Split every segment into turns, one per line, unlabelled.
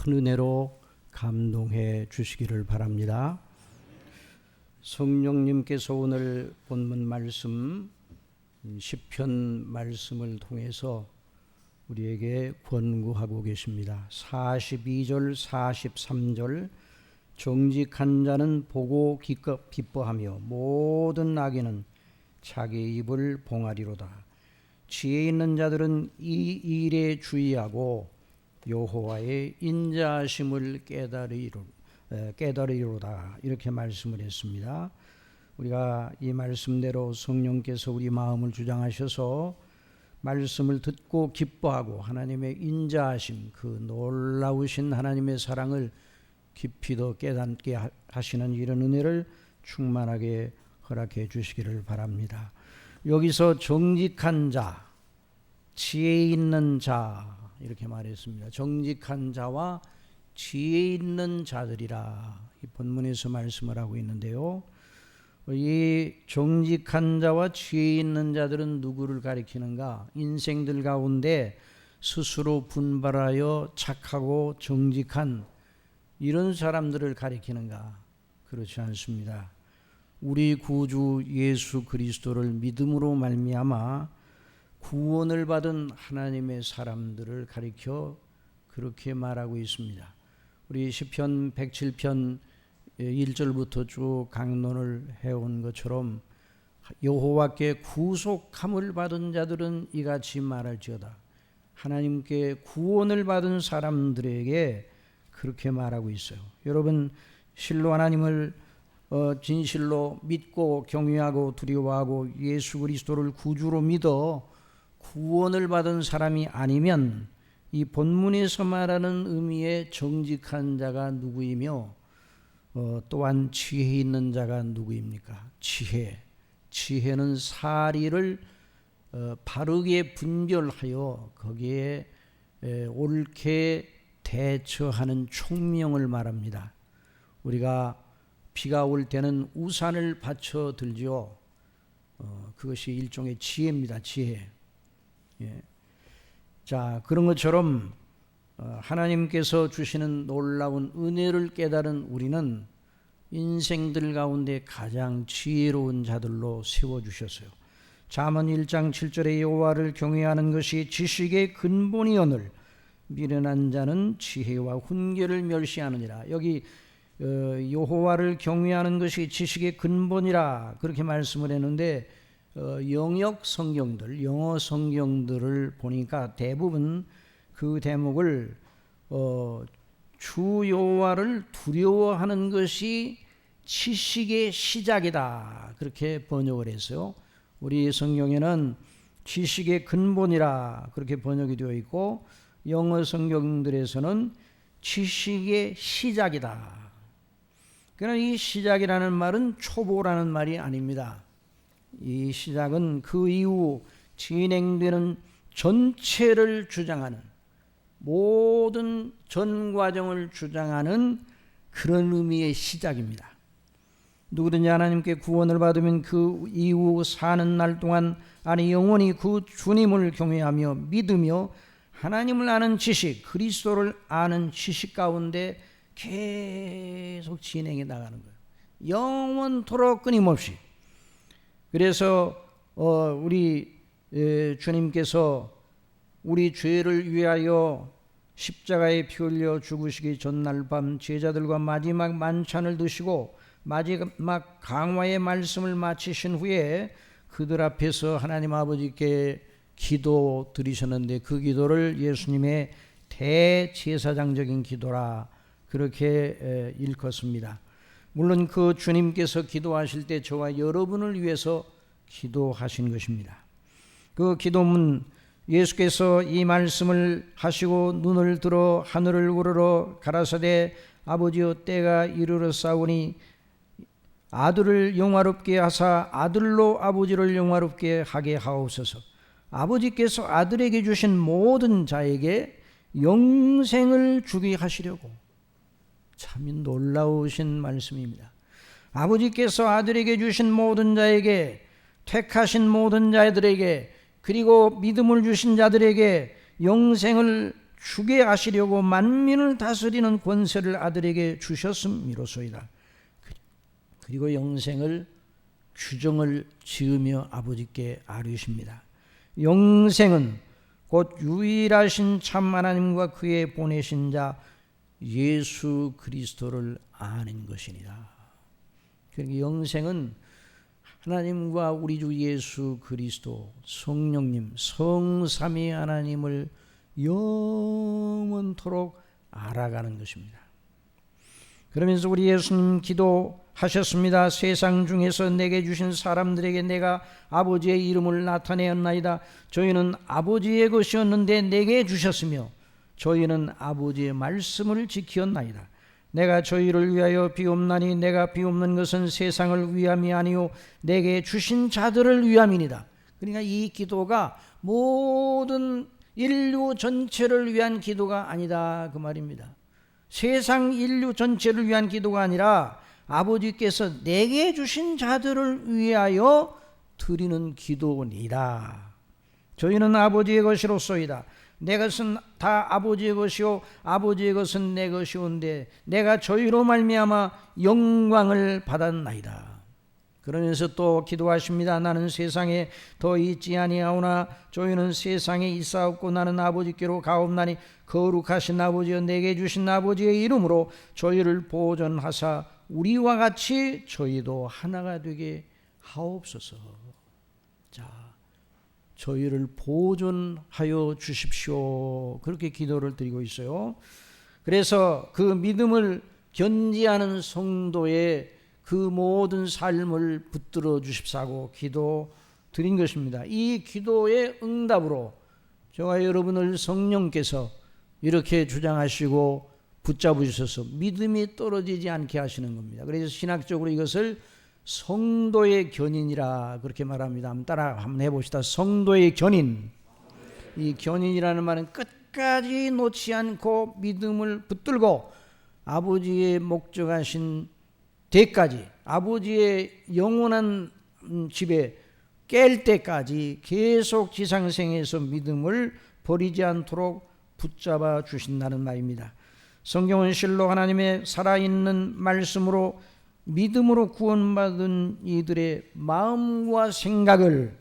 큰 은혜로 감동해 주시기를 바랍니다. 성령님께서 오늘 본문 말씀 시편 말씀을 통해서 우리에게 권고하고 계십니다. 42절 43절 정직한 자는 보고 기뻐하며 모든 악인은 자기 입을 봉하리로다. 지혜 있는 자들은 이 일에 주의하고 여호와의 인자하심을 깨달으리로다. 이렇게 말씀을 했습니다. 우리가 이 말씀대로 성령께서 우리 마음을 주장하셔서 말씀을 듣고 기뻐하고 하나님의 인자하심, 그 놀라우신 하나님의 사랑을 깊이 더 깨닫게 하시는 이런 은혜를 충만하게 허락해 주시기를 바랍니다. 여기서 정직한 자, 지혜 있는 자 이렇게 말했습니다. 정직한 자와 지혜 있는 자들이라 이 본문에서 말씀을 하고 있는데요. 이 정직한 자와 지혜 있는 자들은 누구를 가리키는가? 인생들 가운데 스스로 분발하여 착하고 정직한 이런 사람들을 가리키는가? 그렇지 않습니다. 우리 구주 예수 그리스도를 믿음으로 말미암아 구원을 받은 하나님의 사람들을 가리켜 그렇게 말하고 있습니다. 우리 시편 107편 1절부터 쭉 강론을 해온 것처럼 여호와께 구속함을 받은 자들은 이같이 말할지어다. 하나님께 구원을 받은 사람들에게 그렇게 말하고 있어요. 여러분 실로 하나님을 진실로 믿고 경외하고 두려워하고 예수 그리스도를 구주로 믿어 구원을 받은 사람이 아니면 이 본문에서 말하는 의미의 정직한 자가 누구이며 또한 지혜 있는 자가 누구입니까? 지혜는 사리를 바르게 분별하여 거기에 옳게 대처하는 총명을 말합니다. 우리가 비가 올 때는 우산을 받쳐 들지요. 그것이 일종의 지혜입니다. 지혜. 예. 자, 그런 것처럼 하나님께서 주시는 놀라운 은혜를 깨달은 우리는 인생들 가운데 가장 지혜로운 자들로 세워주셨어요. 잠언 1장 7절에 여호와를 경외하는 것이 지식의 근본이오늘 미련한 자는 지혜와 훈계를 멸시하느니라. 여기 여호와를 경외하는 것이 지식의 근본이라 그렇게 말씀을 했는데 영역 성경들, 영어 성경들을 보니까 대부분 그 대목을 주 여호와를 두려워하는 것이 지식의 시작이다 그렇게 번역을 했어요. 우리 성경에는 지식의 근본이라 그렇게 번역이 되어 있고 영어 성경들에서는 지식의 시작이다. 그러나 이 시작이라는 말은 초보라는 말이 아닙니다. 이 시작은 그 이후 진행되는 전체를 주장하는 모든 전 과정을 주장하는 그런 의미의 시작입니다. 누구든지 하나님께 구원을 받으면 그 이후 사는 날 동안 아니 영원히 그 주님을 경외하며 믿으며 하나님을 아는 지식, 그리스도를 아는 지식 가운데 계속 진행해 나가는 거예요. 영원토록 끊임없이. 그래서 우리 주님께서 우리 죄를 위하여 십자가에 피 흘려 죽으시기 전날 밤 제자들과 마지막 만찬을 드시고 마지막 강화의 말씀을 마치신 후에 그들 앞에서 하나님 아버지께 기도 드리셨는데 그 기도를 예수님의 대제사장적인 기도라 그렇게 일컫습니다. 물론 그 주님께서 기도하실 때 저와 여러분을 위해서 기도하신 것입니다. 그 기도문 예수께서 이 말씀을 하시고 눈을 들어 하늘을 우러러 가라사대 아버지여 때가 이르렀사오니 아들을 영화롭게 하사 아들로 아버지를 영화롭게 하게 하옵소서. 아버지께서 아들에게 주신 모든 자에게 영생을 주게 하시려고. 참 놀라우신 말씀입니다. 아버지께서 아들에게 주신 모든 자에게 택하신 모든 자들에게 그리고 믿음을 주신 자들에게 영생을 주게 하시려고 만민을 다스리는 권세를 아들에게 주셨음이로소이다. 그리고 영생을 규정을 지으며 아버지께 아뢰십니다. 영생은 곧 유일하신 참 하나님과 그의 보내신 자 예수 그리스도를 아는 것이니라. 그러니까 영생은 하나님과 우리 주 예수 그리스도, 성령님, 성삼위 하나님을 영원토록 알아가는 것입니다. 그러면서 우리 예수님 기도하셨습니다. 세상 중에서 내게 주신 사람들에게 내가 아버지의 이름을 나타내었나이다. 저희는 아버지의 것이었는데 내게 주셨으며 저희는 아버지의 말씀을 지켰나이다. 내가 저희를 위하여 비옵나니 내가 비옵는 것은 세상을 위함이 아니요 내게 주신 자들을 위함이니라. 그러니까 이 기도가 모든 인류 전체를 위한 기도가 아니다 그 말입니다. 세상 인류 전체를 위한 기도가 아니라 아버지께서 내게 주신 자들을 위하여 드리는 기도니라. 저희는 아버지의 것이로소이다. 내 것은 다 아버지의 것이요 아버지의 것은 내 것이온데 내가 저희로 말미암아 영광을 받았나이다. 그러면서 또 기도하십니다. 나는 세상에 더 있지 아니하오나 저희는 세상에 있사옵고 나는 아버지께로 가옵나니 거룩하신 아버지여 내게 주신 아버지의 이름으로 저희를 보존하사 우리와 같이 저희도 하나가 되게 하옵소서. 자, 저희를 보존하여 주십시오. 그렇게 기도를 드리고 있어요. 그래서 그 믿음을 견지하는 성도의 그 모든 삶을 붙들어 주십사고 기도 드린 것입니다. 이 기도의 응답으로 저와 여러분을 성령께서 이렇게 주장하시고 붙잡으셔서 믿음이 떨어지지 않게 하시는 겁니다. 그래서 신학적으로 이것을 성도의 견인이라 그렇게 말합니다. 한번 해봅시다. 성도의 견인. 이 견인이라는 말은 끝까지 놓지 않고 믿음을 붙들고 아버지의 목적하신 때까지, 아버지의 영원한 집에 깰 때까지 계속 지상생에서 믿음을 버리지 않도록 붙잡아 주신다는 말입니다. 성경은 실로 하나님의 살아있는 말씀으로 믿음으로 구원받은 이들의 마음과 생각을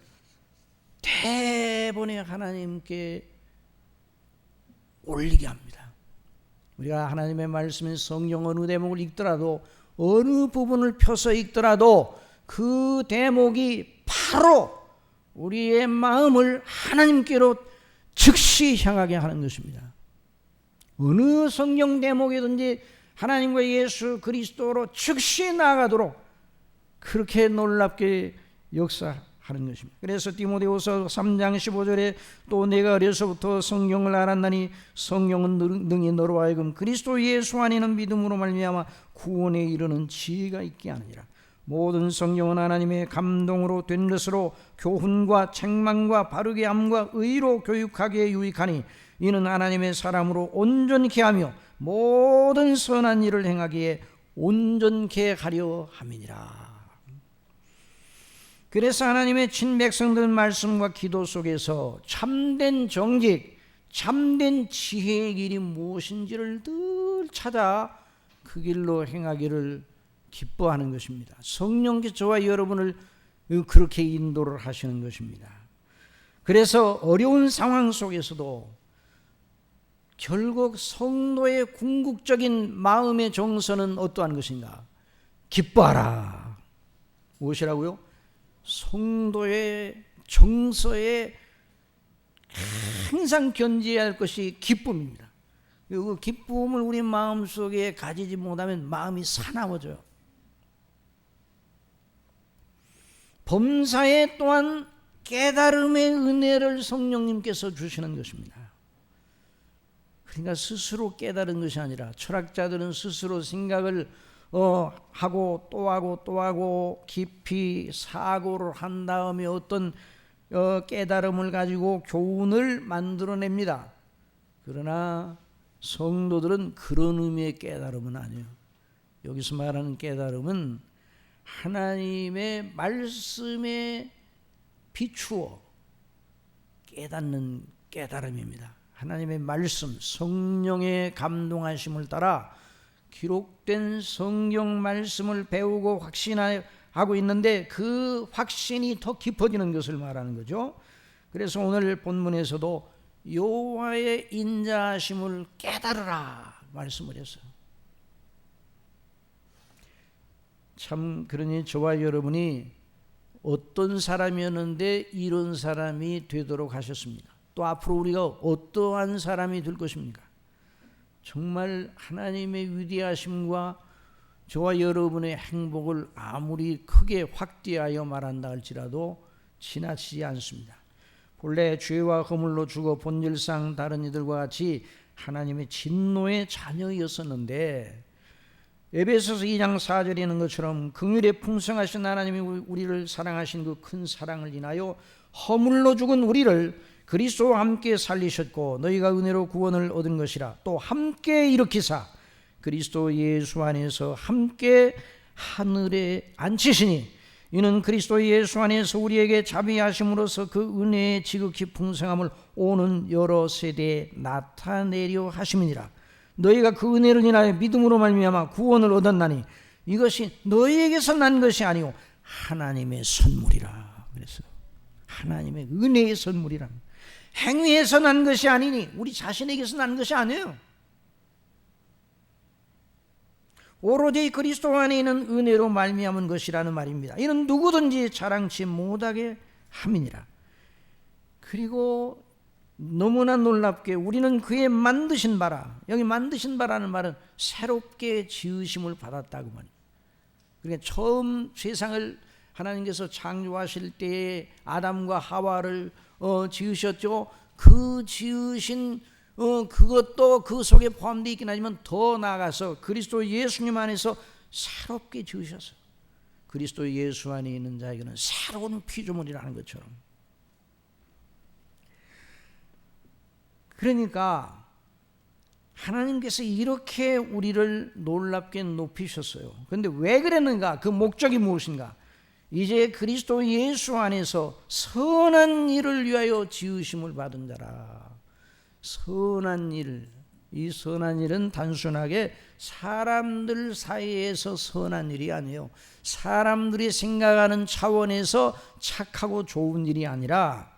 대번에 하나님께 올리게 합니다. 우리가 하나님의 말씀인 성경 어느 대목을 읽더라도 어느 부분을 펴서 읽더라도 그 대목이 바로 우리의 마음을 하나님께로 즉시 향하게 하는 것입니다. 어느 성경 대목이든지 하나님과 예수 그리스도로 즉시 나아가도록 그렇게 놀랍게 역사하는 것입니다. 그래서 디모데후서 3장 15절에 또 내가 어려서부터 성경을 알았나니 성경은 능히 너로 하여금 그리스도 예수 안에는 믿음으로 말미암아 구원에 이르는 지혜가 있게 하느니라. 모든 성경은 하나님의 감동으로 된 것으로 교훈과 책망과 바르게 함과 의로 교육하기에 유익하니 이는 하나님의 사람으로 온전케 하며 모든 선한 일을 행하기에 온전케 하려 함이니라. 그래서 하나님의 친백성들 말씀과 기도 속에서 참된 정직, 참된 지혜의 길이 무엇인지를 늘 찾아 그 길로 행하기를 기뻐하는 것입니다. 성령께서 저와 여러분을 그렇게 인도를 하시는 것입니다. 그래서 어려운 상황 속에서도 결국 성도의 궁극적인 마음의 정서는 어떠한 것인가? 기뻐하라. 무엇이라고요? 성도의 정서에 항상 견지해야 할 것이 기쁨입니다. 그 기쁨을 우리 마음속에 가지지 못하면 마음이 사나워져요. 범사에 또한 깨달음의 은혜를 성령님께서 주시는 것입니다. 그러니까 스스로 깨달은 것이 아니라 철학자들은 스스로 생각을 하고 또 하고 또 하고 깊이 사고를 한 다음에 어떤 깨달음을 가지고 교훈을 만들어냅니다. 그러나 성도들은 그런 의미의 깨달음은 아니에요. 여기서 말하는 깨달음은 하나님의 말씀에 비추어 깨닫는 깨달음입니다. 하나님의 말씀, 성령의 감동하심을 따라 기록된 성경 말씀을 배우고 확신하고 있는데 그 확신이 더 깊어지는 것을 말하는 거죠. 그래서 오늘 본문에서도 여호와의 인자하심을 깨달으라 말씀을 했어요. 참 그러니 저와 여러분이 어떤 사람이었는데 이런 사람이 되도록 하셨습니다. 또 앞으로 우리가 어떠한 사람이 될 것입니까? 정말 하나님의 위대하심과 저와 여러분의 행복을 아무리 크게 확대하여 말한다 할지라도 지나치지 않습니다. 본래 죄와 허물로 죽어 본질상 다른 이들과 같이 하나님의 진노의 자녀였었는데 에베소서 2장 4절에 있는 것처럼 긍휼에 풍성하신 하나님이 우리를 사랑하신 그 큰 사랑을 인하여 허물로 죽은 우리를 그리스도와 함께 살리셨고 너희가 은혜로 구원을 얻은 것이라. 또 함께 일으키사 그리스도 예수 안에서 함께 하늘에 앉히시니 이는 그리스도 예수 안에서 우리에게 자비하심으로써 그 은혜의 지극히 풍성함을 오는 여러 세대에 나타내려 하심이니라. 너희가 그 은혜를 인하여 믿음으로 말미암아 구원을 얻었나니 이것이 너희에게서 난 것이 아니오 하나님의 선물이라. 그래서 하나님의 은혜의 선물이라. 행위에서 난 것이 아니니 우리 자신에게서 난 것이 아니에요. 오로지 그리스도 안에 있는 은혜로 말미암은 것이라는 말입니다. 이는 누구든지 자랑치 못하게 함이니라. 그리고 너무나 놀랍게 우리는 그의 만드신 바라. 여기 만드신 바라는 말은 새롭게 지으심을 받았다고 말입니다. 그러니까 처음 세상을 하나님께서 창조하실 때에 아담과 하와를 지으셨죠. 그 지으신 그것도 그 속에 포함되어 있긴 하지만 더 나아가서 그리스도 예수님 안에서 새롭게 지으셨어요. 그리스도 예수 안에 있는 자에게는 새로운 피조물이라는 것처럼. 그러니까 하나님께서 이렇게 우리를 놀랍게 높이셨어요. 그런데 왜 그랬는가? 그 목적이 무엇인가? 이제 그리스도 예수 안에서 선한 일을 위하여 지으심을 받은 자라. 선한 일, 이 선한 일은 단순하게 사람들 사이에서 선한 일이 아니에요. 사람들이 생각하는 차원에서 착하고 좋은 일이 아니라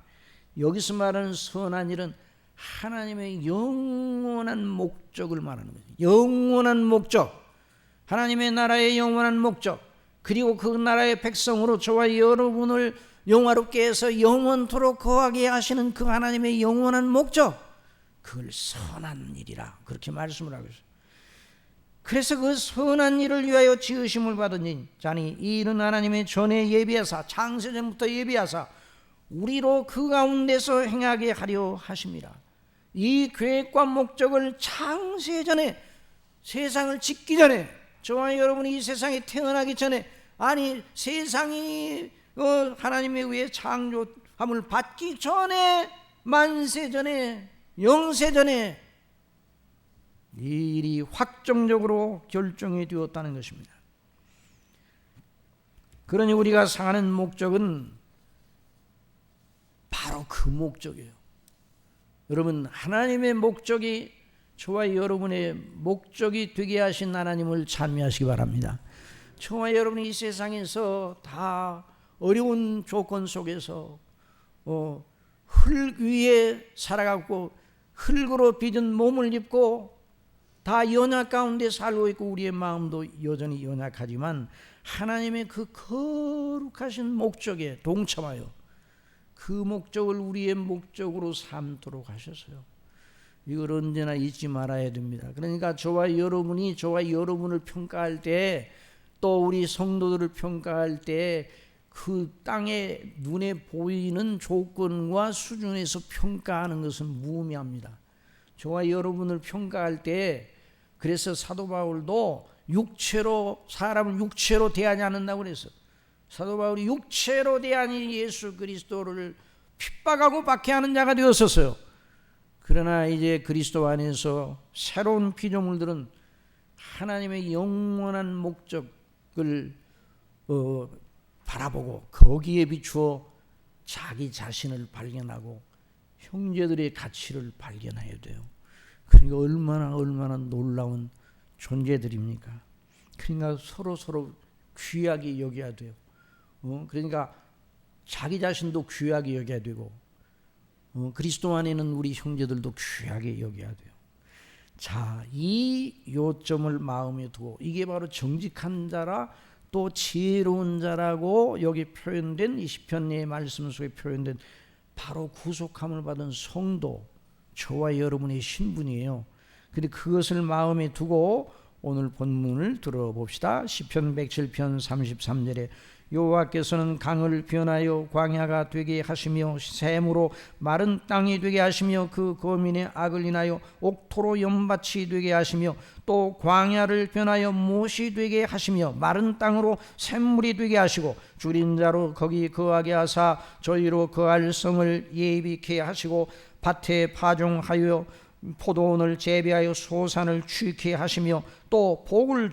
여기서 말하는 선한 일은 하나님의 영원한 목적을 말하는 거예요. 영원한 목적, 하나님의 나라의 영원한 목적, 그리고 그 나라의 백성으로 저와 여러분을 영화롭게 해서 영원토록 거하게 하시는 그 하나님의 영원한 목적, 그걸 선한 일이라 그렇게 말씀을 하고 있어요. 그래서 그 선한 일을 위하여 지으심을 받은 자니 이 일은 하나님의 전에 예비하사 창세전부터 예비하사 우리로 그 가운데서 행하게 하려 하심이라. 이 계획과 목적을 창세전에, 세상을 짓기 전에, 저와 여러분이 이 세상에 태어나기 전에, 아니 세상이 하나님에 의해 창조함을 받기 전에, 만세전에, 영세전에 이 일이 확정적으로 결정이 되었다는 것입니다. 그러니 우리가 사는 목적은 바로 그 목적이에요. 여러분, 하나님의 목적이 저와 여러분의 목적이 되게 하신 하나님을 찬미하시기 바랍니다. 저와 여러분이 이 세상에서 다 어려운 조건 속에서 흙 위에 살아가고 흙으로 빚은 몸을 입고 다 연약 가운데 살고 있고 우리의 마음도 여전히 연약하지만 하나님의 그 거룩하신 목적에 동참하여 그 목적을 우리의 목적으로 삼도록 하셨어요. 이걸 언제나 잊지 말아야 됩니다. 그러니까 저와 여러분이 저와 여러분을 평가할 때, 또 우리 성도들을 평가할 때 그 땅에 눈에 보이는 조건과 수준에서 평가하는 것은 무의미합니다. 저와 여러분을 평가할 때, 그래서 사도 바울도 사람을 육체로 대하지 않는다고 그랬어요. 사도 바울이 육체로 대하니 예수 그리스도를 핍박하고 박해하는 자가 되었었어요. 그러나 이제 그리스도 안에서 새로운 피조물들은 하나님의 영원한 목적을 바라보고 거기에 비추어 자기 자신을 발견하고 형제들의 가치를 발견해야 돼요. 그러니까 얼마나 놀라운 존재들입니까? 그러니까 서로 귀하게 여겨야 돼요. 그러니까 자기 자신도 귀하게 여겨야 되고 그리스도 안에 있는 우리 형제들도 귀하게 여겨야 돼요. 자, 이 요점을 마음에 두고 이게 바로 정직한 자라 또 지혜로운 자라고 여기 표현된 이 시편의 말씀 속에 표현된 바로 구속함을 받은 성도, 저와 여러분의 신분이에요. 근데 그것을 마음에 두고 오늘 본문을 들어봅시다. 시편 107편 33절에 여호와께서는 강을 변하여 광야가 되게 하시며 샘으로 마른 땅이 되게 하시며 그 거민의 악을 인하여 옥토로 연밭이 되게 하시며 또 광야를 변하여 못이 되게 하시며 마른 땅으로 샘물이 되게 하시고 줄인 자로 거기 거하게 하사 저희로 거할 성을 예비케 하시고 밭에 파종하여 포도원을 재배하여 소산을 취케 하시며 또 복을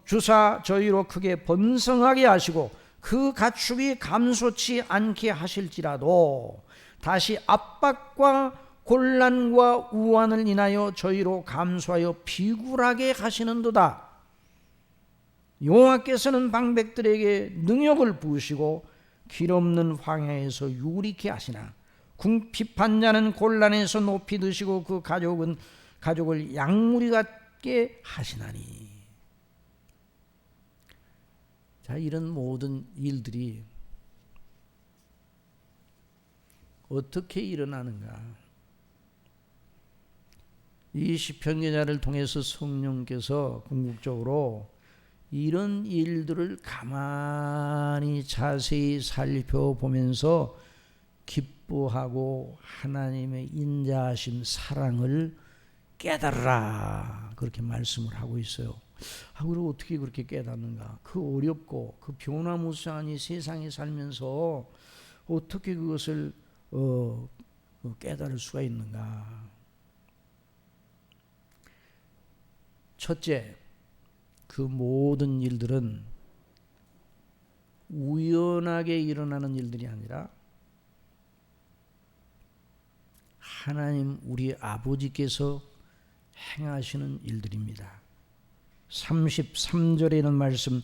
주사 저희로 크게 번성하게 하시고 그 가축이 감소치 않게 하실지라도 다시 압박과 곤란과 우환을 인하여 저희로 감소하여 비굴하게 하시는도다. 여호와께서는 방백들에게 능욕을 부으시고 길 없는 황야에서 유리케 하시나 궁핍한 자는 곤란에서 높이 드시고 그 가족을 양무리 같게 하시나니. 자, 이런 모든 일들이 어떻게 일어나는가? 이 시편 기자를 통해서 성령께서 궁극적으로 이런 일들을 가만히 자세히 살펴보면서 기뻐하고 하나님의 인자하심 사랑을 깨달으라 그렇게 말씀을 하고 있어요. 그리고 어떻게 그렇게 깨닫는가? 그 어렵고 그 변화무쌍한 이 세상에 살면서 어떻게 그것을 깨달을 수가 있는가? 첫째, 그 모든 일들은 우연하게 일어나는 일들이 아니라 하나님 우리 아버지께서 행하시는 일들입니다. 33절에 있는 말씀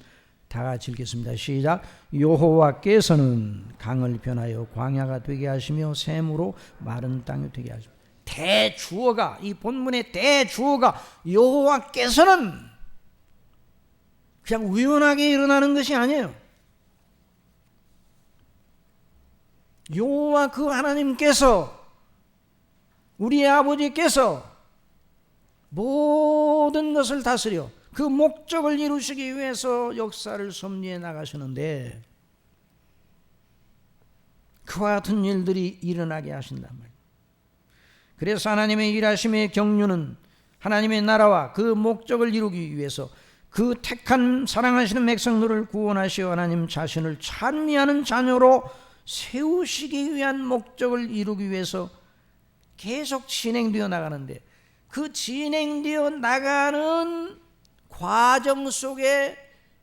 다 같이 읽겠습니다. 시작. 여호와께서는 강을 변하여 광야가 되게 하시며 샘으로 마른 땅이 되게 하시며. 대주어가, 이 본문의 대주어가 여호와께서는 그냥 우연하게 일어나는 것이 아니에요. 여호와 그 하나님께서, 우리 아버지께서 모든 것을 다스려 그 목적을 이루시기 위해서 역사를 섭리해 나가시는데 그와 같은 일들이 일어나게 하신단 말이에요. 그래서 하나님의 일하심의 경륜은 하나님의 나라와 그 목적을 이루기 위해서 그 택한 사랑하시는 백성들을 구원하시어 하나님 자신을 찬미하는 자녀로 세우시기 위한 목적을 이루기 위해서 계속 진행되어 나가는데 그 진행되어 나가는 과정 속에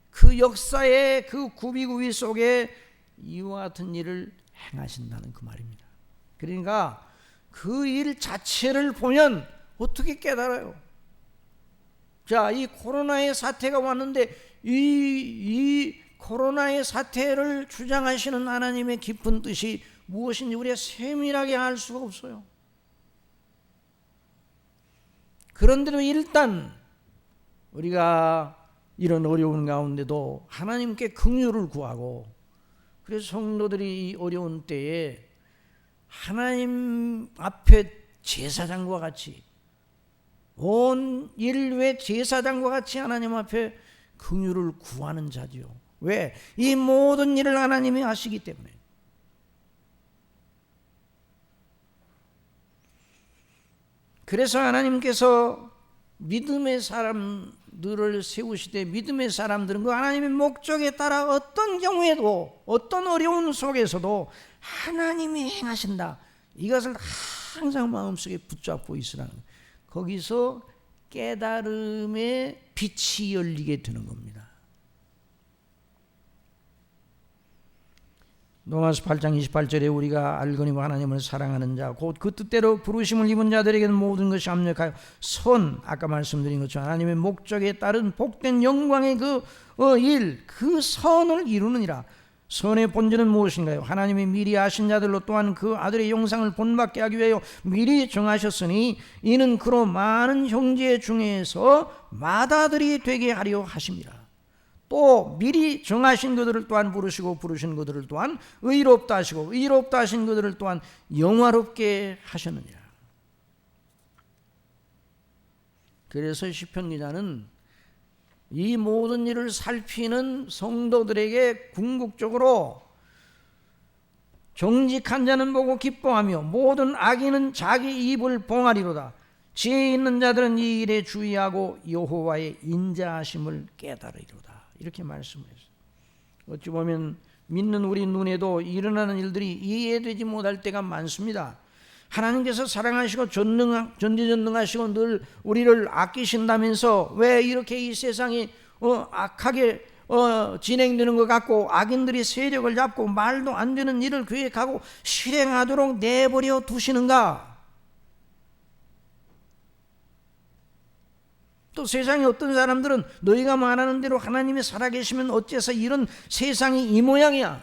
그 역사의 그 구비구비 속에 이와 같은 일을 행하신다는 그 말입니다. 그러니까 그 일 자체를 보면 어떻게 깨달아요? 자, 이 코로나의 사태가 왔는데 이 코로나의 사태를 주장하시는 하나님의 깊은 뜻이 무엇인지 우리가 세밀하게 알 수가 없어요. 그런데도 일단 우리가 이런 어려운 가운데도 하나님께 긍휼을 구하고, 그래서 성도들이 이 어려운 때에 하나님 앞에 제사장과 같이, 온 인류의 제사장과 같이 하나님 앞에 긍휼을 구하는 자지요. 왜? 이 모든 일을 하나님이 하시기 때문에. 그래서 하나님께서 믿음의 사람들을 세우시되 믿음의 사람들은 그 하나님의 목적에 따라 어떤 경우에도 어떤 어려운 속에서도 하나님이 행하신다, 이것을 항상 마음속에 붙잡고 있으라는 거예요. 거기서 깨달음의 빛이 열리게 되는 겁니다. 로마서 8장 28절에 우리가 알거니와 하나님을 사랑하는 자 곧 그 뜻대로 부르심을 입은 자들에게는 모든 것이 합력하여 선, 아까 말씀드린 것처럼 하나님의 목적에 따른 복된 영광의 그 선을 이루느니라. 선의 본질은 무엇인가요? 하나님이 미리 아신 자들로 또한 그 아들의 영상을 본받게 하기 위하여 미리 정하셨으니 이는 그로 많은 형제 중에서 맏아들이 되게 하려 하심이라. 또 미리 정하신 그들을 또한 부르시고 부르신 그들을 또한 의롭다 하시고 의롭다 하신 그들을 또한 영화롭게 하셨느니라. 그래서 시편 기자는 이 모든 일을 살피는 성도들에게 궁극적으로 정직한 자는 보고 기뻐하며 모든 악인은 자기 입을 봉하리로다. 지혜 있는 자들은 이 일에 주의하고 여호와의 인자하심을 깨달으리로다. 이렇게 말씀을 했어요. 어찌 보면 믿는 우리 눈에도 일어나는 일들이 이해되지 못할 때가 많습니다. 하나님께서 사랑하시고 전지전능하시고 늘 우리를 아끼신다면서 왜 이렇게 이 세상이 악하게 진행되는 것 같고 악인들이 세력을 잡고 말도 안 되는 일을 계획하고 실행하도록 내버려 두시는가? 또 세상에 어떤 사람들은 너희가 말하는 대로 하나님이 살아계시면 어째서 이런 세상이 이 모양이야?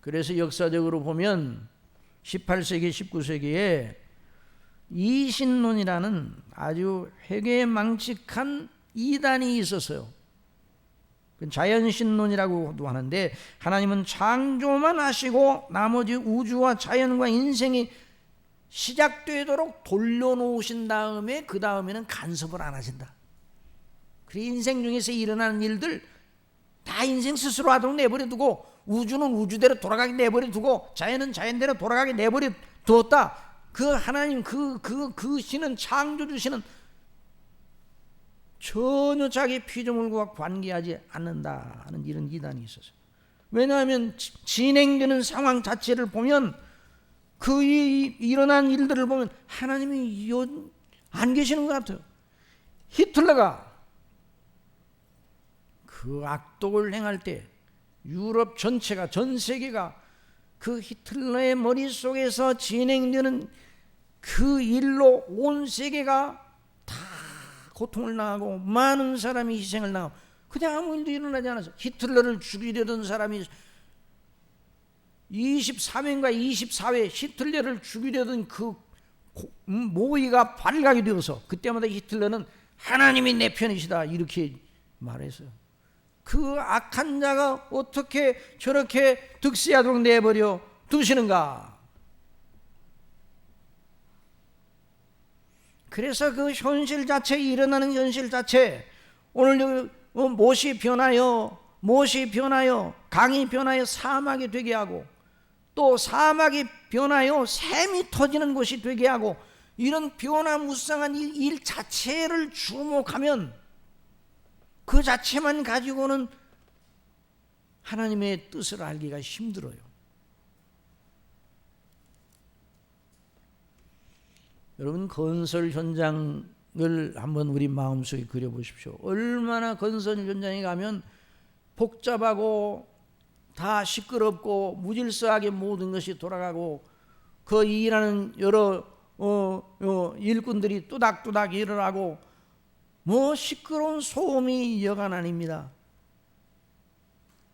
그래서 역사적으로 보면 18세기, 19세기에 이신론이라는 아주 회개망측한 이단이 있었어요. 자연신론이라고도 하는데 하나님은 창조만 하시고 나머지 우주와 자연과 인생이 시작되도록 돌려놓으신 다음에 그 다음에는 간섭을 안 하신다. 그래서 인생 중에서 일어나는 일들 다 인생 스스로 하도록 내버려두고 우주는 우주대로 돌아가게 내버려두고 자연은 자연대로 돌아가게 내버려두었다. 그 하나님 그 신은 창조주시는 전혀 자기 피조물과 관계하지 않는다 하는 이런 이단이 있었어요. 왜냐하면 진행되는 상황 자체를 보면 그 일어난 일들을 보면 하나님이 안 계시는 것 같아요. 히틀러가 그 악독을 행할 때 유럽 전체가 전 세계가 그 히틀러의 머릿속에서 진행되는 그 일로 온 세계가 다 고통을 당하고 많은 사람이 희생을 당하고 그냥 아무 일도 일어나지 않았어요. 히틀러를 죽이려던 사람이 23회인가 24회 히틀러를 죽이려던 그 모의가 발각이 되어서 그때마다 히틀러는 하나님이 내 편이시다 이렇게 말했어요. 그 악한 자가 어떻게 저렇게 득세하도록 내버려 두시는가? 그래서 그 현실 자체, 일어나는 현실 자체, 오늘 못이 변하여 강이 변하여 사막이 되게 하고 또 사막이 변하여 샘이 터지는 곳이 되게 하고 이런 변화무쌍한 일 자체를 주목하면 그 자체만 가지고는 하나님의 뜻을 알기가 힘들어요. 여러분 건설 현장을 한번 우리 마음속에 그려보십시오. 얼마나 건설 현장에 가면 복잡하고 다 시끄럽고 무질서하게 모든 것이 돌아가고 그 일하는 여러 일꾼들이 뚜닥뚜닥 일을 하고 뭐 시끄러운 소음이 여간 아닙니다.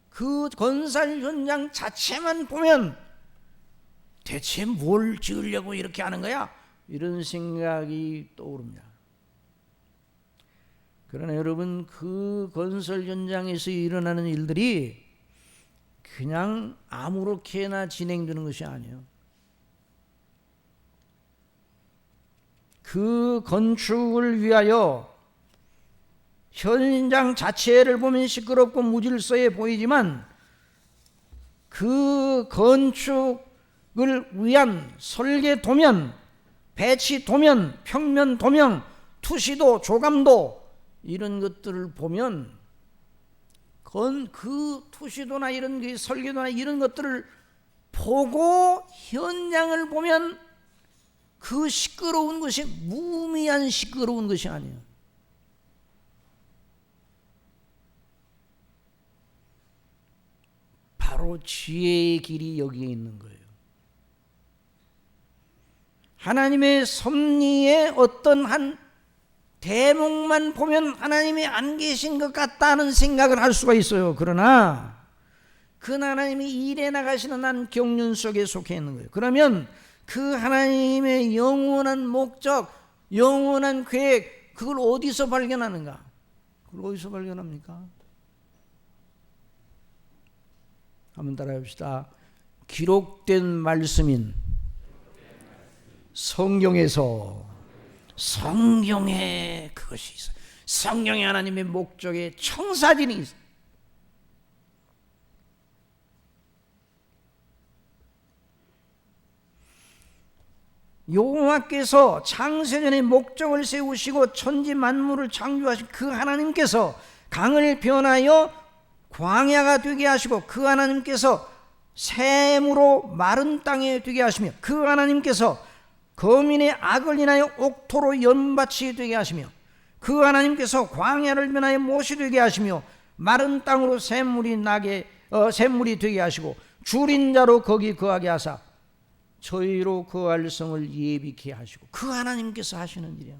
그 건설 현장 자체만 보면 대체 뭘 지으려고 이렇게 하는 거야? 이런 생각이 떠오릅니다. 그러나 여러분 그 건설 현장에서 일어나는 일들이 그냥 아무렇게나 진행되는 것이 아니에요. 그 건축을 위하여 현장 자체를 보면 시끄럽고 무질서해 보이지만 그 건축을 위한 설계 도면, 배치 도면, 평면 도면, 투시도, 조감도 이런 것들을 보면 그 투시도나 이런 그 설계도나 이런 것들을 보고 현장을 보면 그 시끄러운 것이 무의미한 시끄러운 것이 아니에요. 바로 지혜의 길이 여기에 있는 거예요. 하나님의 섭리의 어떤 한 대목만 보면 하나님이 안 계신 것 같다는 생각을 할 수가 있어요. 그러나 그 하나님이 일해 나가시는 한 경륜 속에 속해 있는 거예요. 그러면 그 하나님의 영원한 목적, 영원한 계획, 그걸 어디서 발견하는가? 그걸 어디서 발견합니까? 한번 따라해봅시다. 기록된 말씀인 성경에서, 성경에 그것이 있어요. 성경에 하나님의 목적의 청사진이 있어요. 여호와께서 창세전에 목적을 세우시고 천지 만물을 창조하신 그 하나님께서 강을 변하여 광야가 되게 하시고 그 하나님께서 샘으로 마른 땅에 되게 하시며 그 하나님께서 거민의 악을 인하여 옥토로 연밭이 되게 하시며 그 하나님께서 광야를 변하여 못이 되게 하시며 마른 땅으로 샘물이 되게 하시고 줄인 자로 거기 거하게 하사 저희로 거할 성을 예비케 하시고 그 하나님께서 하시는 일이에요.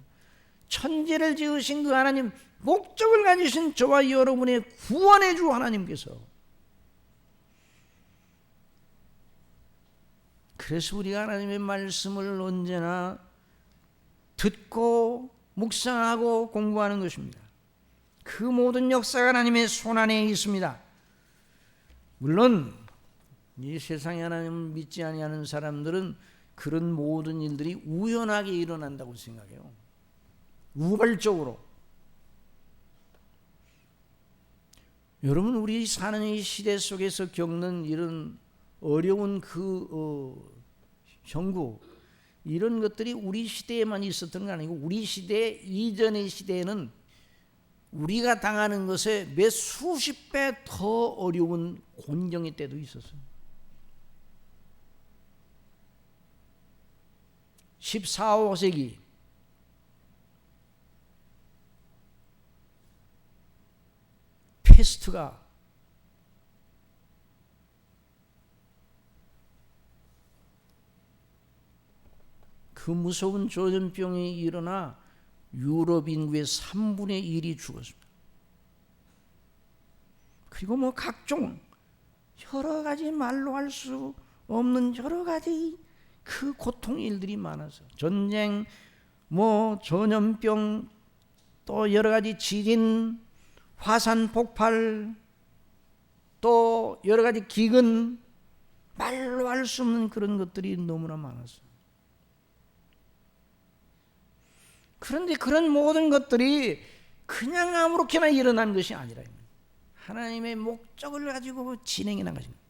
천지를 지으신 그 하나님, 목적을 가지신 저와 여러분의 구원의 주 하나님께서, 그래서 우리가 하나님의 말씀을 언제나 듣고 묵상하고 공부하는 것입니다. 그 모든 역사가 하나님의 손안에 있습니다. 물론 이 세상에 하나님을 믿지 아니하는 사람들은 그런 모든 일들이 우연하게 일어난다고 생각해요. 우발적으로. 여러분, 우리 사는 이 시대 속에서 겪는 이런 어려운 형국, 이런 것들이 우리 시대에만 있었던 건 아니고 우리 시대 이전의 시대에는 우리가 당하는 것에 몇 수십 배 더 어려운 곤경의 때도 있었어요. 14, 15세기 패스트가 그 무서운 전염병이 일어나 유럽 인구의 3분의 1이 죽었습니다. 그리고 뭐 각종 여러 가지 말로 할 수 없는 여러 가지 그 고통 일들이 많아서 전쟁, 뭐 전염병, 또 여러 가지 지진, 화산 폭발, 또 여러 가지 기근, 말로 할 수 없는 그런 것들이 너무나 많았어요. 그런데 그런 모든 것들이 그냥 아무렇게나 일어난 것이 아니라 하나님의 목적을 가지고 진행해 나가신 거예요.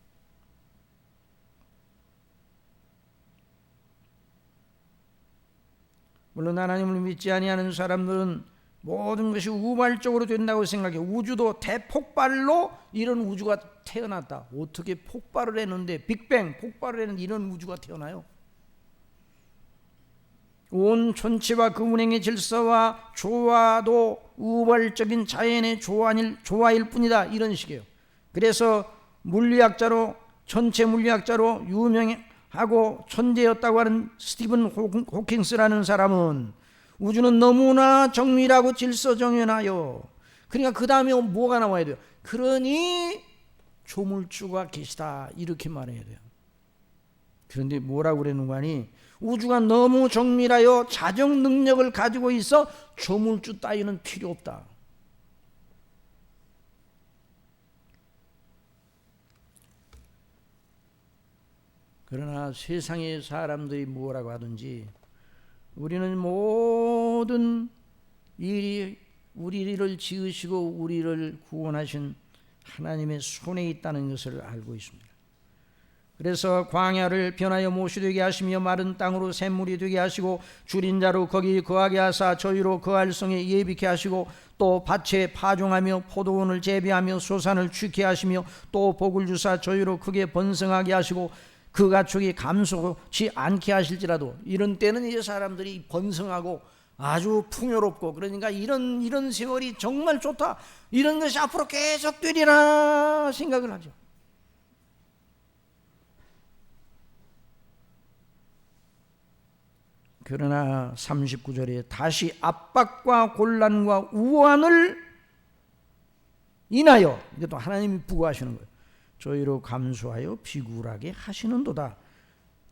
물론 하나님을 믿지 아니하는 사람들은 모든 것이 우발적으로 된다고 생각해요. 우주도 대폭발로 이런 우주가 태어났다. 어떻게 폭발을 했는데, 빅뱅 폭발을 했는데 이런 우주가 태어나요? 온 천체와 그 운행의 질서와 조화도 우발적인 자연의 조화일 뿐이다, 이런 식이에요. 그래서 물리학자로, 전체 물리학자로 유명하고 천재였다고 하는 스티븐 호킹스라는 사람은 우주는 너무나 정밀하고 질서정연하여, 그러니까 그 다음에 뭐가 나와야 돼요? 그러니 조물주가 계시다, 이렇게 말해야 돼요. 그런데 뭐라고 그러는 거 아니? 우주가 너무 정밀하여 자정 능력을 가지고 있어 조물주 따위는 필요 없다. 그러나 세상의 사람들이 뭐라고 하든지 우리는 모든 일이 우리를 지으시고 우리를 구원하신 하나님의 손에 있다는 것을 알고 있습니다. 그래서 광야를 변하여 못이 되게 하시며 마른 땅으로 샘물이 되게 하시고 줄인 자로 거기 거하게 하사 저희로 거할 성에 예비케 하시고 또 밭에 파종하며 포도원을 재배하며 소산을 취케 하시며 또 복을 주사 저희로 크게 번성하게 하시고 그 가축이 감소치 않게 하실지라도, 이런 때는 이제 사람들이 번성하고 아주 풍요롭고, 그러니까 이런 세월이 정말 좋다, 이런 것이 앞으로 계속 되리라 생각을 하죠. 그러나 39절에 다시 압박과 곤란과 우환을 인하여, 이것도 하나님이 부과하시는 거예요. 저희로 감수하여 비굴하게 하시는도다.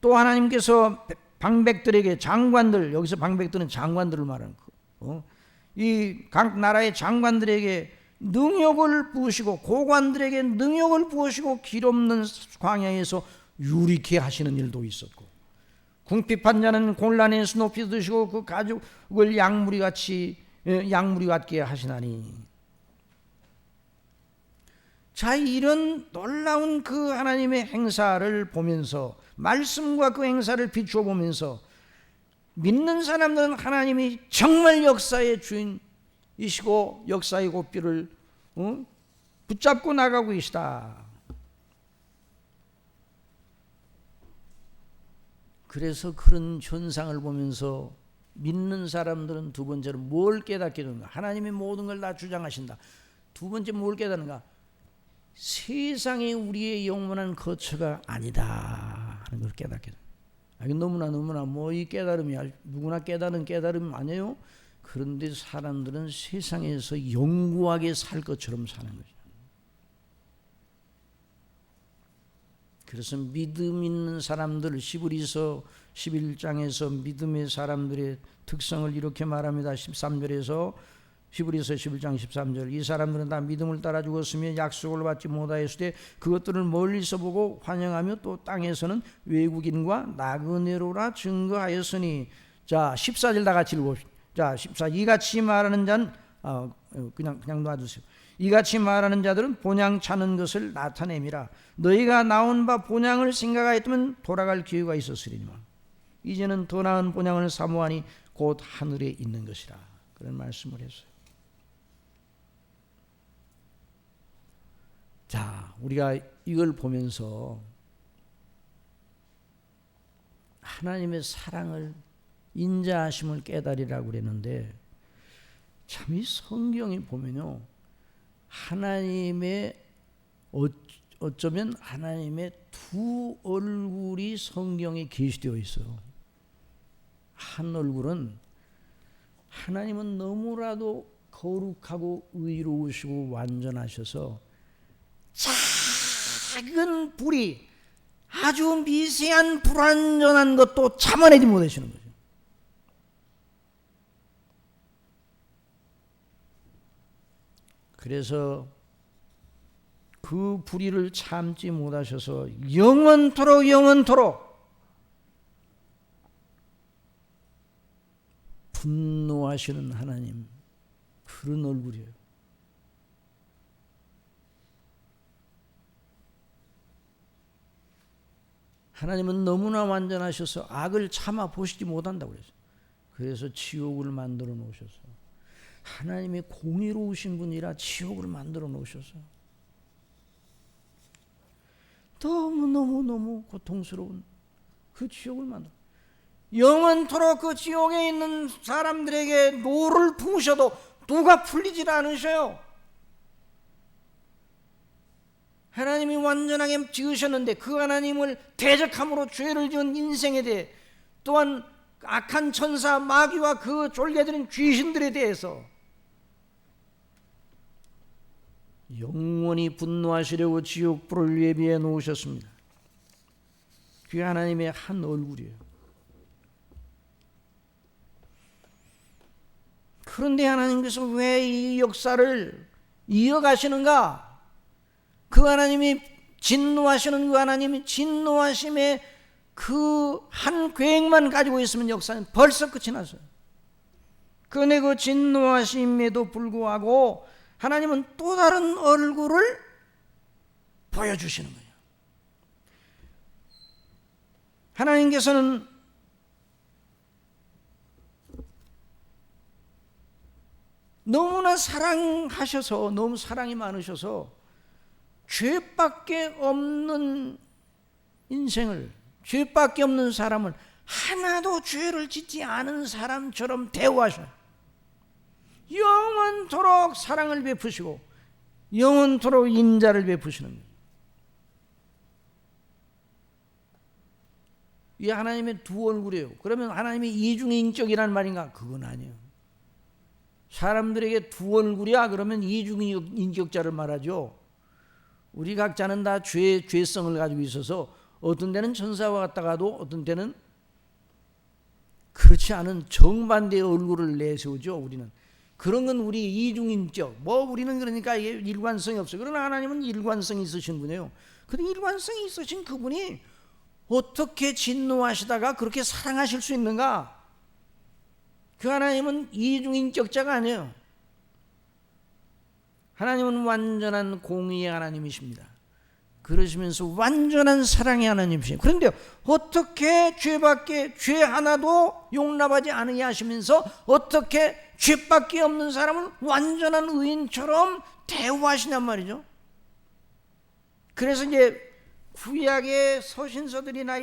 또 하나님께서 방백들에게, 장관들, 여기서 방백들은 장관들을 말하는 거, 이 각 나라의 장관들에게 능욕을 부으시고 고관들에게 능욕을 부으시고 길없는 광야에서 유리케 하시는 일도 있었고, 궁핍한 자는 곤란에서 높이 드시고 그 가죽을 양무리 같게 하시나니. 자, 이런 놀라운 그 하나님의 행사를 보면서, 말씀과 그 행사를 비추어 보면서 믿는 사람들은 하나님이 정말 역사의 주인이시고 역사의 고삐를 붙잡고 나가고 계시다. 그래서 그런 현상을 보면서 믿는 사람들은 두 번째로 뭘 깨닫게 되는가? 하나님이 모든 걸 다 주장하신다. 두 번째 뭘 깨닫는가? 세상이 우리의 영원한 거처가 아니다 하는 걸 깨닫게 됩니다. 너무나 뭐 이 깨달음이 누구나 깨달은 깨달음 아니에요? 그런데 사람들은 세상에서 영구하게 살 것처럼 사는 거죠. 그래서 믿음 있는 사람들, 히브리서 11장에서 믿음의 사람들의 특성을 이렇게 말합니다. 13절에서 히브리서 11장 13절, 이 사람들은 다 믿음을 따라 죽었으며 약속을 받지 못하였으되 그것들을 멀리서 보고 환영하며 또 땅에서는 외국인과 나그네로라 증거하였으니. 자, 14절 다 같이 읽어봅시다. 자, 14, 이같이 말하는 자는 그냥 놔두세요. 이같이 말하는 자들은 본향 차는 것을 나타냄이라. 너희가 나온 바 본향을 생각하였다면 돌아갈 기회가 있었으리니만 이제는 더 나은 본향을 사모하니 곧 하늘에 있는 것이라. 그런 말씀을 했어요. 자, 우리가 이걸 보면서 하나님의 사랑을, 인자하심을 깨달으라고 그랬는데, 참 이 성경에 보면요, 하나님의 어쩌면 하나님의 두 얼굴이 성경에 계시되어 있어요. 한 얼굴은 하나님은 너무나도 거룩하고 의로우시고 완전하셔서 작은 불이, 아주 미세한 불완전한 것도 참아내지 못하시는 거죠. 그래서 그 불의를 참지 못하셔서 영원토록 분노하시는 하나님, 그런 얼굴이에요. 하나님은 너무나 완전하셔서 악을 참아 보시지 못한다고 그랬어요. 그래서 지옥을 만들어 놓으셔서, 하나님이 공의로우신 분이라 지옥을 만들어 놓으셔서 너무 고통스러운 그 지옥을 만들어, 영원토록 그 지옥에 있는 사람들에게 노를 품으셔도 누가 풀리질 않으셔요. 하나님이 완전하게 지으셨는데 그 하나님을 대적함으로 죄를 지은 인생에 대해, 또한 악한 천사 마귀와 그 졸개들인 귀신들에 대해서 영원히 분노하시려고 지옥불을 예비해 놓으셨습니다. 그게 하나님의 한 얼굴이에요. 그런데 하나님께서 왜 이 역사를 이어가시는가? 그 하나님이 진노하시는 그 하나님이 진노하심의 그 한 계획만 가지고 있으면 역사는 벌써 끝이 났어요. 그런데 그 진노하심에도 불구하고 하나님은 또 다른 얼굴을 보여주시는 거예요. 하나님께서는 너무나 사랑하셔서, 너무 사랑이 많으셔서 죄밖에 없는 인생을, 죄밖에 없는 사람을 하나도 죄를 짓지 않은 사람처럼 대우하셔요. 영원토록 사랑을 베푸시고 영원토록 인자를 베푸시는 거예요. 이 하나님의 두 얼굴이에요. 그러면 하나님이 이중인격이라는 말인가? 그건 아니에요. 사람들에게 두 얼굴이야 그러면 이중인격자를 말하죠. 우리 각자는 다 죄성을 가지고 있어서 어떤 때는 천사와 같다가도 어떤 때는 그렇지 않은 정반대의 얼굴을 내세우죠. 우리는 그런 건 우리 이중인격, 우리는 그러니까 이게 일관성이 없어요. 그러나 하나님은 일관성이 있으신 분이에요. 근데 일관성이 있으신 그분이 어떻게 진노하시다가 그렇게 사랑하실 수 있는가? 그 하나님은 이중인격자가 아니에요. 하나님은 완전한 공의의 하나님이십니다. 그러시면서 완전한 사랑의 하나님이십니다. 그런데 어떻게 죄 하나도 용납하지 않으게 하시면서 어떻게 죄밖에 없는 사람을 완전한 의인처럼 대우하시냔 말이죠. 그래서 이제 구약의 서신서들이나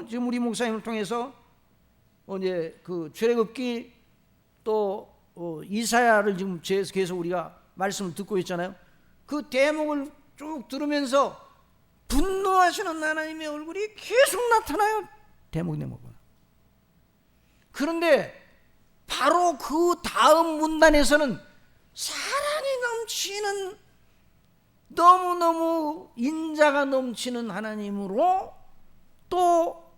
지금 우리 목사님을 통해서 이제 그 출애굽기 또 이사야를 지금 계속 우리가 말씀을 듣고 있잖아요. 그 대목을 쭉 들으면서 분노하시는 하나님의 얼굴이 계속 나타나요. 대목은. 그런데 바로 그 다음 문단에서는 사랑이 넘치는 너무너무 인자가 넘치는 하나님으로 또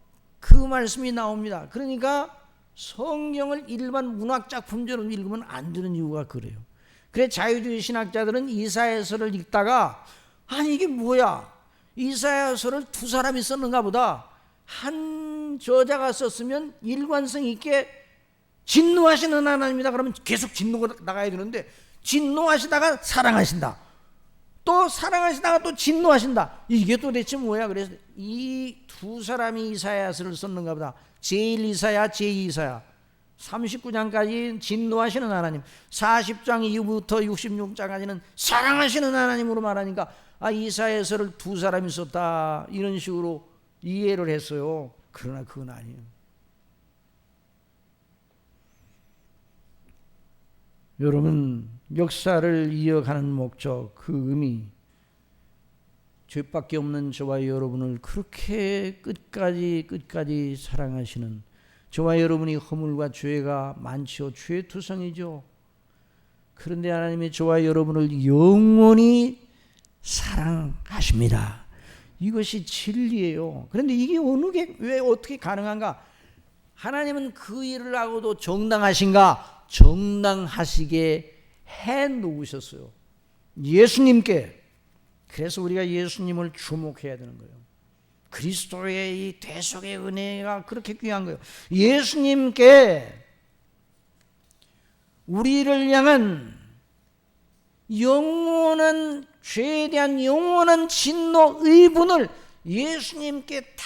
그 말씀이 나옵니다. 그러니까 성경을 일반 문학작품처럼 읽으면 안 되는 이유가 그래요. 그래 자유주의 신학자들은 이사야서를 읽다가 아니 이게 뭐야, 이사야서를 두 사람이 썼는가 보다, 한 저자가 썼으면 일관성 있게 진노하시는 하나님이다 그러면 계속 진노가 나가야 되는데 진노하시다가 사랑하신다, 또 사랑하시다가 또 진노하신다, 이게 도대체 뭐야? 그래서 이 두 사람이 이사야서를 썼는가 보다. 제1이사야, 제2이사야. 39장까지 진노하시는 하나님, 40장 이후부터 66장까지는 사랑하시는 하나님으로 말하니까 이사야서를 두 사람이 썼다 이런 식으로 이해를 했어요. 그러나 그건 아니에요. 여러분, 역사를 이어가는 목적, 그 의미, 죄밖에 없는 저와 여러분을 그렇게 끝까지 사랑하시는, 저와 여러분이 허물과 죄가 많지요. 죄투성이죠. 그런데 하나님이 저와 여러분을 영원히 사랑하십니다. 이것이 진리예요. 그런데 이게 왜 어떻게 가능한가? 하나님은 그 일을 하고도 정당하신가? 정당하시게 해 놓으셨어요. 예수님께. 그래서 우리가 예수님을 주목해야 되는 거예요. 그리스도의 이 대속의 은혜가 그렇게 귀한 거예요. 예수님께 우리를 향한 영원한 죄에 대한 영원한 진노 의분을 예수님께 다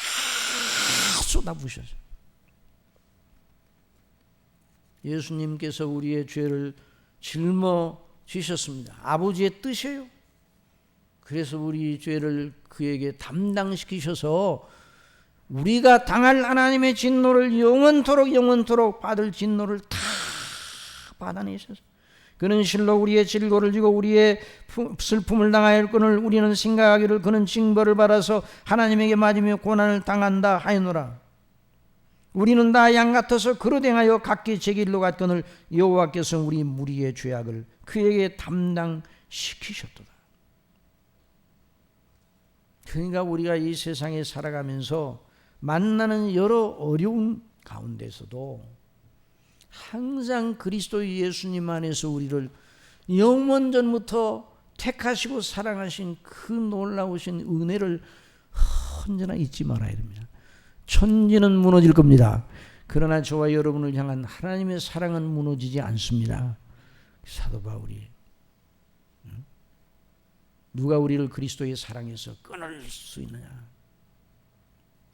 쏟아부으셨어요. 예수님께서 우리의 죄를 짊어지셨습니다. 아버지의 뜻이에요. 그래서 우리 죄를 그에게 담당시키셔서 우리가 당할 하나님의 진노를 영원토록 받을 진노를 다 받아내셨어요. 그는 실로 우리의 질고를 지고 우리의 슬픔을 당하였거늘 우리는 생각하기를 그는 징벌을 받아서 하나님에게 맞으며 고난을 당한다 하였노라. 우리는 다 양 같아서 그릇 행하여 각기 제 길로 갔거늘 여호와께서 우리 무리의 죄악을 그에게 담당시키셨도다. 그러니까 우리가 이 세상에 살아가면서 만나는 여러 어려운 가운데서도 항상 그리스도 예수님 안에서 우리를 영원전부터 택하시고 사랑하신 그 놀라우신 은혜를 언제나 잊지 말아야 됩니다. 천지는 무너질 겁니다. 그러나 저와 여러분을 향한 하나님의 사랑은 무너지지 않습니다. 사도 바울이 누가 우리를 그리스도의 사랑에서 끊을 수 있느냐?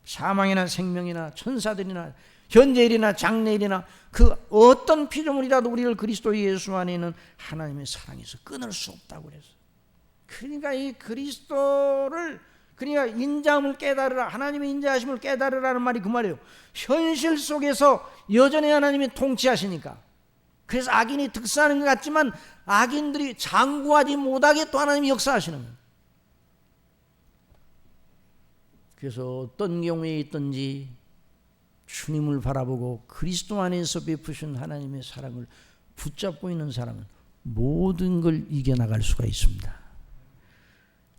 사망이나 생명이나 천사들이나 현재일이나 장래일이나 그 어떤 피조물이라도 우리를 그리스도 예수 안에 있는 하나님의 사랑에서 끊을 수 없다고 그랬어요. 그러니까 이 그리스도를, 그러니까 인자함을 깨달으라, 하나님의 인자하심을 깨달으라는 말이 그 말이에요. 현실 속에서 여전히 하나님이 통치하시니까. 그래서 악인이 득세하는 것 같지만 악인들이 장구하지 못하게 또 하나님이 역사하시는 거예요. 그래서 어떤 경우에 있든지 주님을 바라보고 그리스도 안에서 베푸신 하나님의 사랑을 붙잡고 있는 사람은 모든 걸 이겨나갈 수가 있습니다.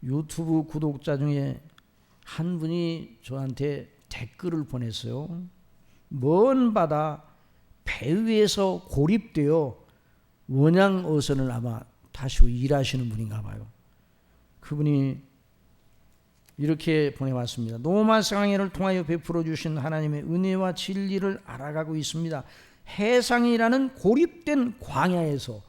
유튜브 구독자 중에 한 분이 저한테 댓글을 보냈어요. 먼 바다 배 위에서 고립되어 원양 어선을 아마 타시고 일하시는 분인가 봐요. 그분이 이렇게 보내왔습니다. 노마스 강해를 통하여 베풀어 주신 하나님의 은혜와 진리를 알아가고 있습니다. 해상이라는 고립된 광야에서,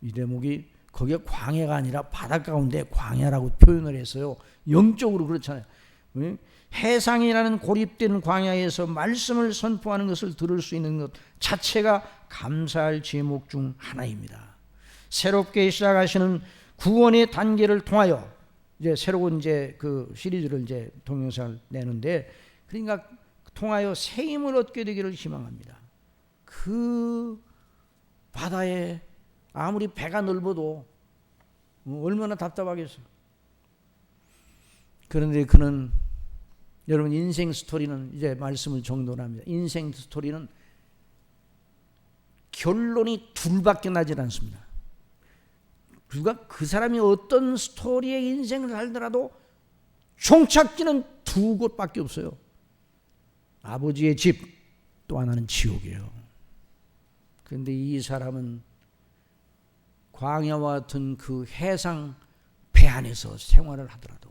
이 대목이 거기에 광야가 아니라 바닷가 가운데 광야라고 표현을 했어요. 영적으로 그렇잖아요. 해상이라는 고립된 광야에서 말씀을 선포하는 것을 들을 수 있는 것 자체가 감사할 제목 중 하나입니다. 새롭게 시작하시는 구원의 단계를 통하여 이제 새로운 그 시리즈를 동영상을 내는데, 그러니까 통하여 새 힘을 얻게 되기를 희망합니다. 그 바다에 아무리 배가 넓어도 얼마나 답답하겠어요. 그런데 그는, 여러분, 인생 스토리는 이제 말씀을 정돈합니다. 인생 스토리는 결론이 둘밖에 나질 않습니다. 그러니까 그 사람이 어떤 스토리의 인생을 살더라도 종착지는 두 곳밖에 없어요. 아버지의 집, 또 하나는 지옥이에요. 그런데 이 사람은 광야와 같은 그 해상 배 안에서 생활을 하더라도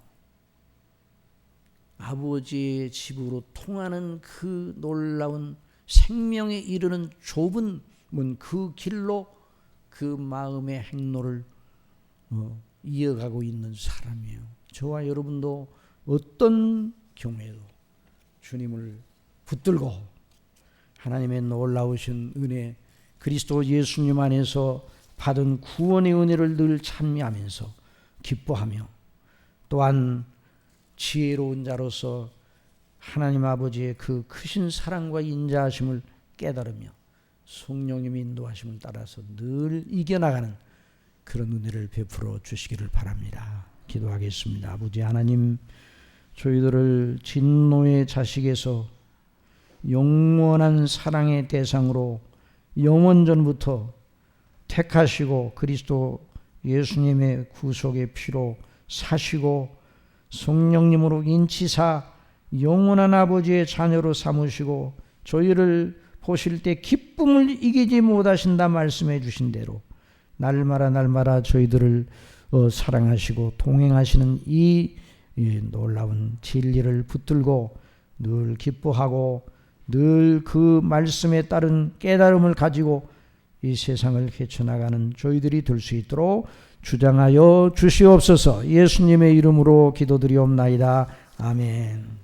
아버지의 집으로 통하는 그 놀라운 생명에 이르는 좁은 문, 그 길로 그 마음의 행로를 이어가고 있는 사람이에요. 저와 여러분도 어떤 경우에도 주님을 붙들고 하나님의 놀라우신 은혜, 그리스도 예수님 안에서 받은 구원의 은혜를 늘 찬미하면서 기뻐하며, 또한 지혜로운 자로서 하나님 아버지의 그 크신 사랑과 인자하심을 깨달으며 성령님의 인도하심을 따라서 늘 이겨나가는 그런 은혜를 베풀어 주시기를 바랍니다. 기도하겠습니다. 아버지 하나님, 저희들을 진노의 자식에서 영원한 사랑의 대상으로 영원전부터 택하시고 그리스도 예수님의 구속의 피로 사시고 성령님으로 인치사 영원한 아버지의 자녀로 삼으시고 저희를 보실 때 기쁨을 이기지 못하신다 말씀해 주신 대로 날마다 저희들을 사랑하시고 동행하시는 이 놀라운 진리를 붙들고 늘 기뻐하고 늘 그 말씀에 따른 깨달음을 가지고 이 세상을 헤쳐나가는 저희들이 될 수 있도록 주장하여 주시옵소서. 예수님의 이름으로 기도드리옵나이다. 아멘.